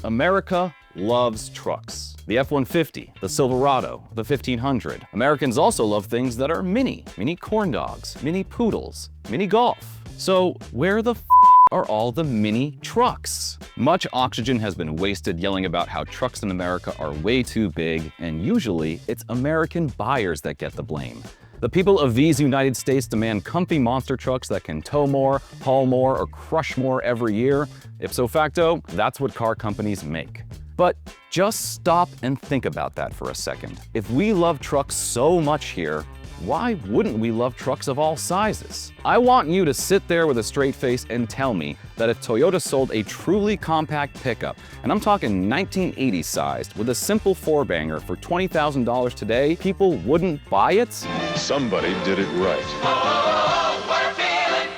America loves trucks. The F-150, the Silverado, the 1500. Americans also love things that are mini corn dogs, mini poodles, mini golf. So where the are all the mini trucks? Much oxygen has been wasted yelling about how trucks in America are way too big, and usually it's American buyers that get the blame. The people of these United States demand comfy monster trucks that can tow more, haul more, or crush more every year. Ipso facto, that's what car companies make. But just stop and think about that for a second. If we love trucks so much here, why wouldn't we love trucks of all sizes? I want you to sit there with a straight face and tell me that if Toyota sold a truly compact pickup, and I'm talking 1980s sized, with a simple four-banger for $20,000 today, people wouldn't buy it? Somebody did it right. Oh, what a feeling.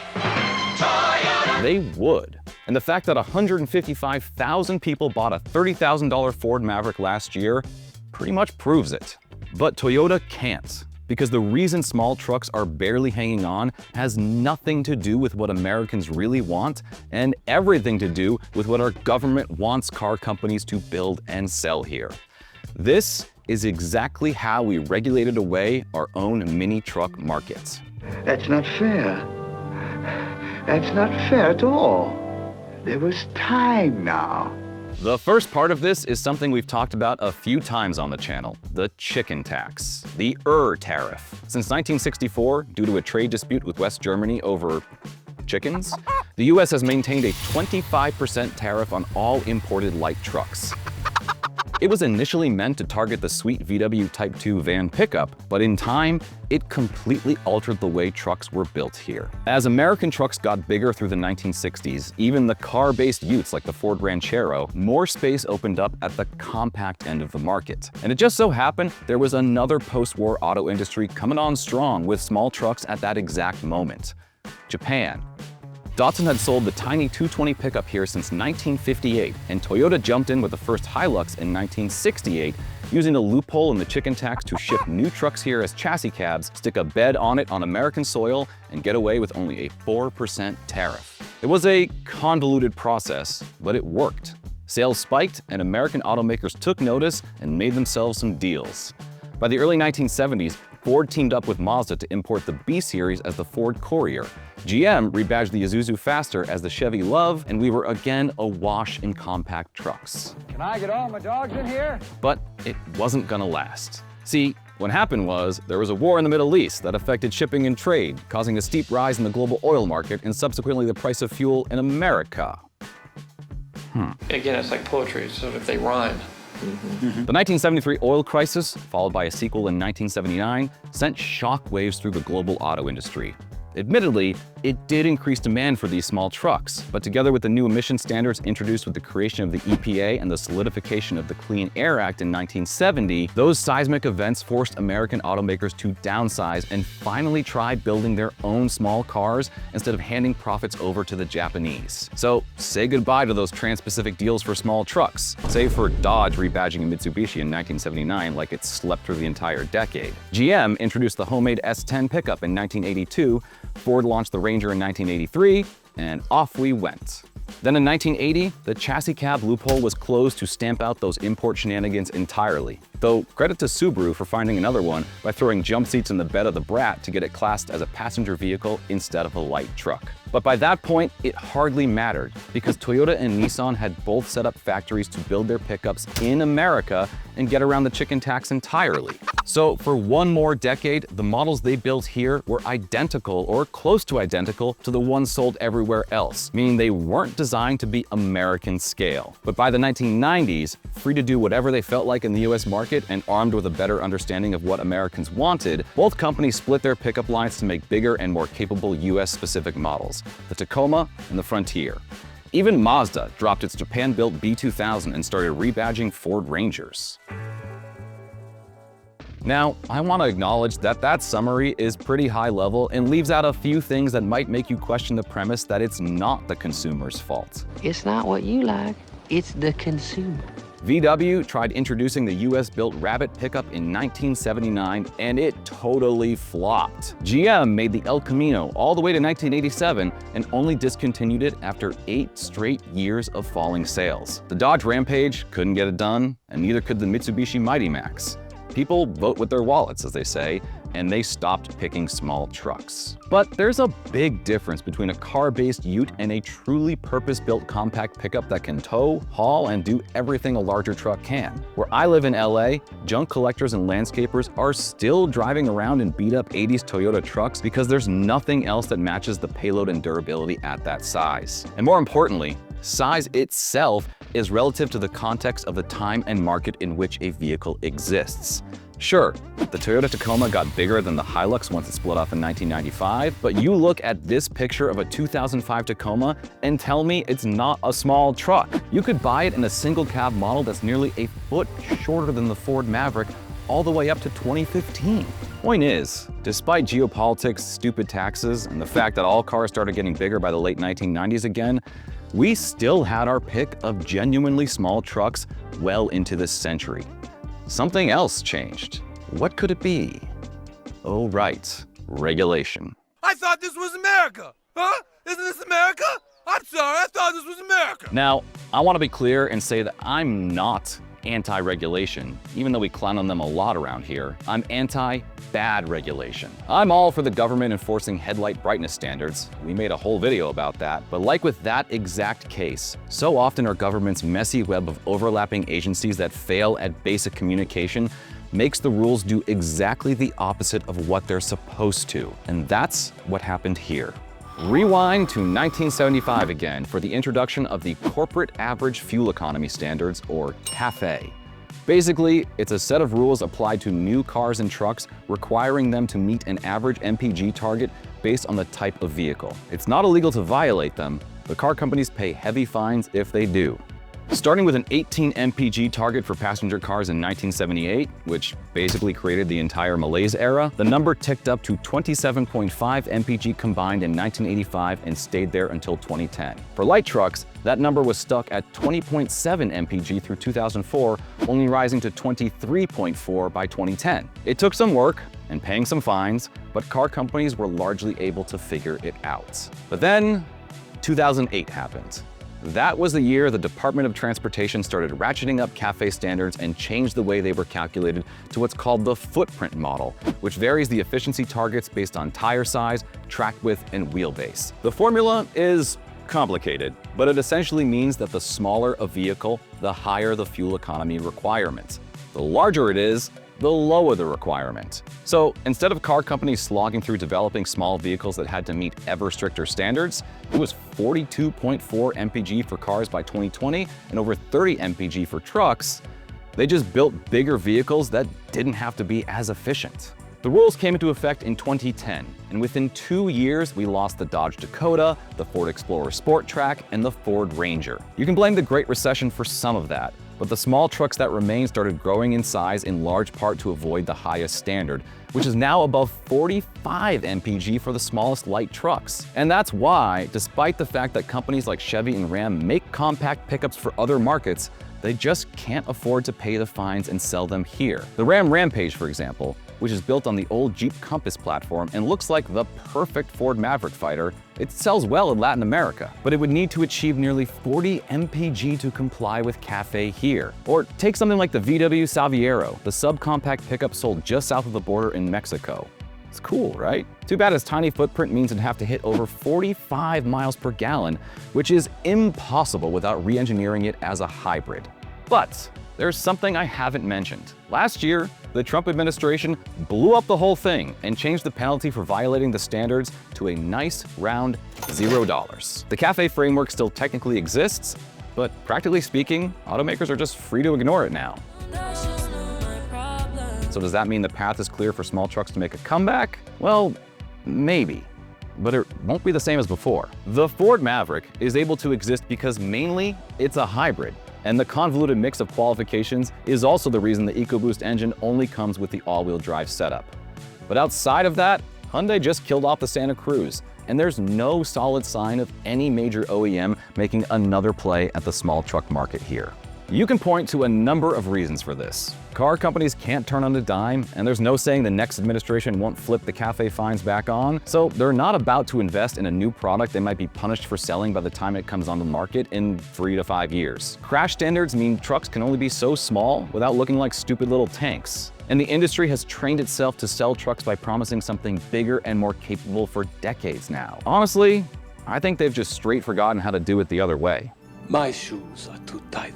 Toyota. They would. And the fact that 155,000 people bought a $30,000 Ford Maverick last year pretty much proves it. But Toyota can't. Because the reason small trucks are barely hanging on has nothing to do with what Americans really want and everything to do with what our government wants car companies to build and sell here. This is exactly how we regulated away our own mini truck market. That's not fair. That's not fair at all. There was time now. The first part of this is something we've talked about a few times on the channel, the chicken tax, the tariff. Since 1964, due to a trade dispute with West Germany over chickens, the US has maintained a 25% tariff on all imported light trucks. It was initially meant to target the sweet VW Type 2 van pickup, but in time, it completely altered the way trucks were built here. As American trucks got bigger through the 1960s, even the car-based utes like the Ford Ranchero, more space opened up at the compact end of the market. And it just so happened there was another post-war auto industry coming on strong with small trucks at that exact moment: Japan. Datsun had sold the tiny 220 pickup here since 1958, and Toyota jumped in with the first Hilux in 1968, using a loophole in the chicken tax to ship new trucks here as chassis cabs, stick a bed on it on American soil, and get away with only a 4% tariff. It was a convoluted process, but it worked. Sales spiked, and American automakers took notice and made themselves some deals. By the early 1970s, Ford teamed up with Mazda to import the B-Series as the Ford Courier. GM rebadged the Isuzu Faster as the Chevy Love, and we were again awash in compact trucks. Can I get all my dogs in here? But it wasn't gonna last. See, what happened was there was a war in the Middle East that affected shipping and trade, causing a steep rise in the global oil market and subsequently the price of fuel in America. Again, it's like poetry, so if they rhyme. The 1973 oil crisis, followed by a sequel in 1979, sent shockwaves through the global auto industry. Admittedly, it did increase demand for these small trucks, but together with the new emission standards introduced with the creation of the EPA and the solidification of the Clean Air Act in 1970, those seismic events forced American automakers to downsize and finally try building their own small cars instead of handing profits over to the Japanese. So say goodbye to those trans-Pacific deals for small trucks, save for Dodge rebadging a Mitsubishi in 1979 like it slept through the entire decade. GM introduced the homemade S10 pickup in 1982, Ford launched the Ranger in 1983, and off we went. Then in 1980, the chassis cab loophole was closed to stamp out those import shenanigans entirely. Though credit to Subaru for finding another one by throwing jump seats in the bed of the Brat to get it classed as a passenger vehicle instead of a light truck. But by that point, it hardly mattered because Toyota and Nissan had both set up factories to build their pickups in America and get around the chicken tax entirely. So for one more decade, the models they built here were identical or close to identical to the ones sold everywhere else, meaning they weren't designed to be American scale. But by the 1990s, free to do whatever they felt like in the US market and armed with a better understanding of what Americans wanted, both companies split their pickup lines to make bigger and more capable US-specific models, the Tacoma and the Frontier. Even Mazda dropped its Japan-built B2000 and started rebadging Ford Rangers. Now, I want to acknowledge that that summary is pretty high level and leaves out a few things that might make you question the premise that it's not the consumer's fault. It's not what you like, it's the consumer. VW tried introducing the US-built Rabbit pickup in 1979, and it totally flopped. GM made the El Camino all the way to 1987 and only discontinued it after 8 straight years of falling sales. The Dodge Rampage couldn't get it done, and neither could the Mitsubishi Mighty Max. People vote with their wallets, as they say, and they stopped picking small trucks. But there's a big difference between a car-based ute and a truly purpose-built compact pickup that can tow, haul, and do everything a larger truck can. Where I live in LA, junk collectors and landscapers are still driving around in beat-up 80s Toyota trucks because there's nothing else that matches the payload and durability at that size. And more importantly, size itself is relative to the context of the time and market in which a vehicle exists. Sure, the Toyota Tacoma got bigger than the Hilux once it split off in 1995, but you look at this picture of a 2005 Tacoma and tell me it's not a small truck. You could buy it in a single cab model that's nearly a foot shorter than the Ford Maverick all the way up to 2015. Point is, despite geopolitics, stupid taxes, and the fact that all cars started getting bigger by the late 1990s again, we still had our pick of genuinely small trucks well into this century. Something else changed. What could it be? Oh right, regulation. I thought this was America! Huh? Isn't this America? I'm sorry, I thought this was America! Now, I want to be clear and say that I'm not anti-regulation, even though we clown on them a lot around here. I'm anti-bad regulation. I'm all for the government enforcing headlight brightness standards. We made a whole video about that. But like with that exact case, so often our government's messy web of overlapping agencies that fail at basic communication makes the rules do exactly the opposite of what they're supposed to. And that's what happened here. Rewind to 1975 again for the introduction of the Corporate Average Fuel Economy Standards, or CAFE. Basically, it's a set of rules applied to new cars and trucks requiring them to meet an average MPG target based on the type of vehicle. It's not illegal to violate them, but car companies pay heavy fines if they do. Starting with an 18 MPG target for passenger cars in 1978, which basically created the entire malaise era, the number ticked up to 27.5 MPG combined in 1985 and stayed there until 2010. For light trucks, that number was stuck at 20.7 MPG through 2004, only rising to 23.4 by 2010. It took some work and paying some fines, but car companies were largely able to figure it out. But then, 2008 happened. That was the year the Department of Transportation started ratcheting up CAFE standards and changed the way they were calculated to what's called the footprint model, which varies the efficiency targets based on tire size, track width, and wheelbase. The formula is complicated, but it essentially means that the smaller a vehicle, the higher the fuel economy requirement. The larger it is, the lower the requirement. So instead of car companies slogging through developing small vehicles that had to meet ever stricter standards, it was 42.4 MPG for cars by 2020 and over 30 MPG for trucks. They just built bigger vehicles that didn't have to be as efficient. The rules came into effect in 2010, and within 2 years, we lost the Dodge Dakota, the Ford Explorer Sport Track, and the Ford Ranger. You can blame the Great Recession for some of that, but the small trucks that remained started growing in size in large part to avoid the highest standard, which is now above 45 MPG for the smallest light trucks. And that's why, despite the fact that companies like Chevy and Ram make compact pickups for other markets, they just can't afford to pay the fines and sell them here. The Ram Rampage, for example, which is built on the old Jeep Compass platform and looks like the perfect Ford Maverick fighter, it sells well in Latin America, but it would need to achieve nearly 40 MPG to comply with CAFE here. Or take something like the VW Saviero, the subcompact pickup sold just south of the border in Mexico. It's cool, right? Too bad its tiny footprint means it'd have to hit over 45 miles per gallon, which is impossible without re-engineering it as a hybrid. But there's something I haven't mentioned. Last year, the Trump administration blew up the whole thing and changed the penalty for violating the standards to a nice round $0. The CAFE framework still technically exists, but practically speaking, automakers are just free to ignore it now. So does that mean the path is clear for small trucks to make a comeback? Well, maybe, but it won't be the same as before. The Ford Maverick is able to exist because mainly it's a hybrid. And the convoluted mix of qualifications is also the reason the EcoBoost engine only comes with the all-wheel drive setup. But outside of that, Hyundai just killed off the Santa Cruz, and there's no solid sign of any major OEM making another play at the small truck market here. You can point to a number of reasons for this. Car companies can't turn on a dime, and there's no saying the next administration won't flip the CAFE fines back on, so they're not about to invest in a new product they might be punished for selling by the time it comes on the market in 3 to 5 years. Crash standards mean trucks can only be so small without looking like stupid little tanks. And the industry has trained itself to sell trucks by promising something bigger and more capable for decades now. Honestly, I think they've just straight forgotten how to do it the other way. My shoes are too tight,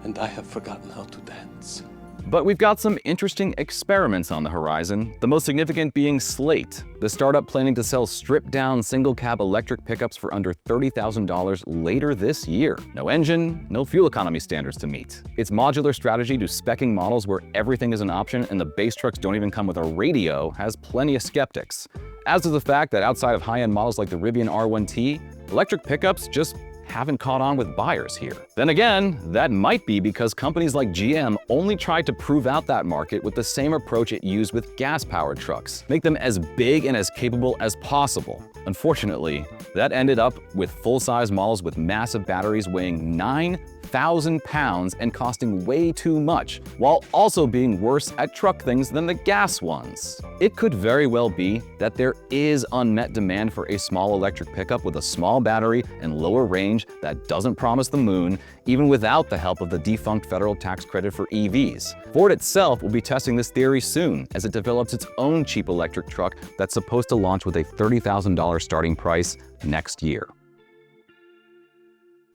and I have forgotten how to dance. But we've got some interesting experiments on the horizon, the most significant being Slate, the startup planning to sell stripped-down single-cab electric pickups for under $30,000 later this year. No engine, no fuel economy standards to meet. Its modular strategy to speccing models where everything is an option and the base trucks don't even come with a radio has plenty of skeptics. As is the fact that outside of high-end models like the Rivian R1T, electric pickups just haven't caught on with buyers here. Then again, that might be because companies like GM only tried to prove out that market with the same approach it used with gas-powered trucks. Make them as big and as capable as possible. Unfortunately, that ended up with full-size models with massive batteries weighing 9,000 pounds and costing way too much, while also being worse at truck things than the gas ones. It could very well be that there is unmet demand for a small electric pickup with a small battery and lower range that doesn't promise the moon, even without the help of the defunct federal tax credit for EVs. Ford itself will be testing this theory soon as it develops its own cheap electric truck that's supposed to launch with a $30,000 starting price next year.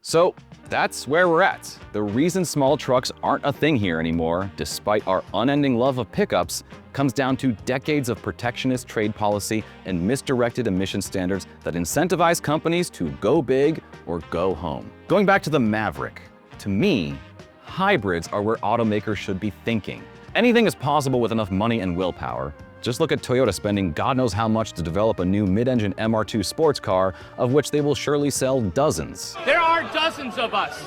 So that's where we're at. The reason small trucks aren't a thing here anymore, despite our unending love of pickups, comes down to decades of protectionist trade policy and misdirected emission standards that incentivize companies to go big or go home. Going back to the Maverick, to me, hybrids are where automakers should be thinking. Anything is possible with enough money and willpower. Just look at Toyota spending God knows how much to develop a new mid-engine MR2 sports car, of which they will surely sell dozens. There are dozens of us.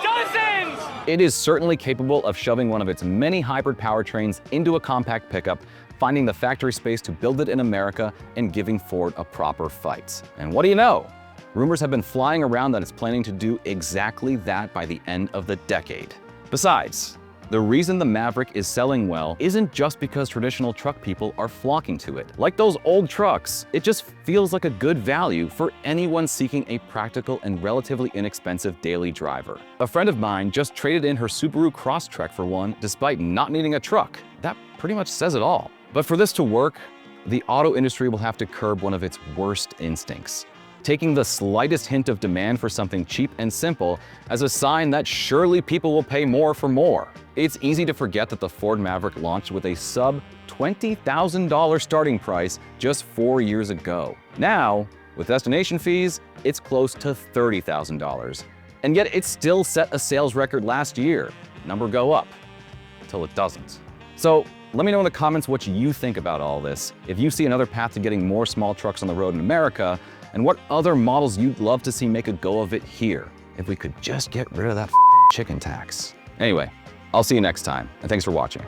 Dozens! It is certainly capable of shoving one of its many hybrid powertrains into a compact pickup, finding the factory space to build it in America, and giving Ford a proper fight. And what do you know? Rumors have been flying around that it's planning to do exactly that by the end of the decade. Besides, the reason the Maverick is selling well isn't just because traditional truck people are flocking to it. Like those old trucks, it just feels like a good value for anyone seeking a practical and relatively inexpensive daily driver. A friend of mine just traded in her Subaru Crosstrek for one despite not needing a truck. That pretty much says it all. But for this to work, the auto industry will have to curb one of its worst instincts, taking the slightest hint of demand for something cheap and simple as a sign that surely people will pay more for more. It's easy to forget that the Ford Maverick launched with a sub-$20,000 starting price just 4 years ago. Now, with destination fees, it's close to $30,000. And yet it still set a sales record last year. Number go up, until it doesn't. So let me know in the comments what you think about all this, if you see another path to getting more small trucks on the road in America, and what other models you'd love to see make a go of it here, if we could just get rid of that chicken tax. Anyway, I'll see you next time, and thanks for watching.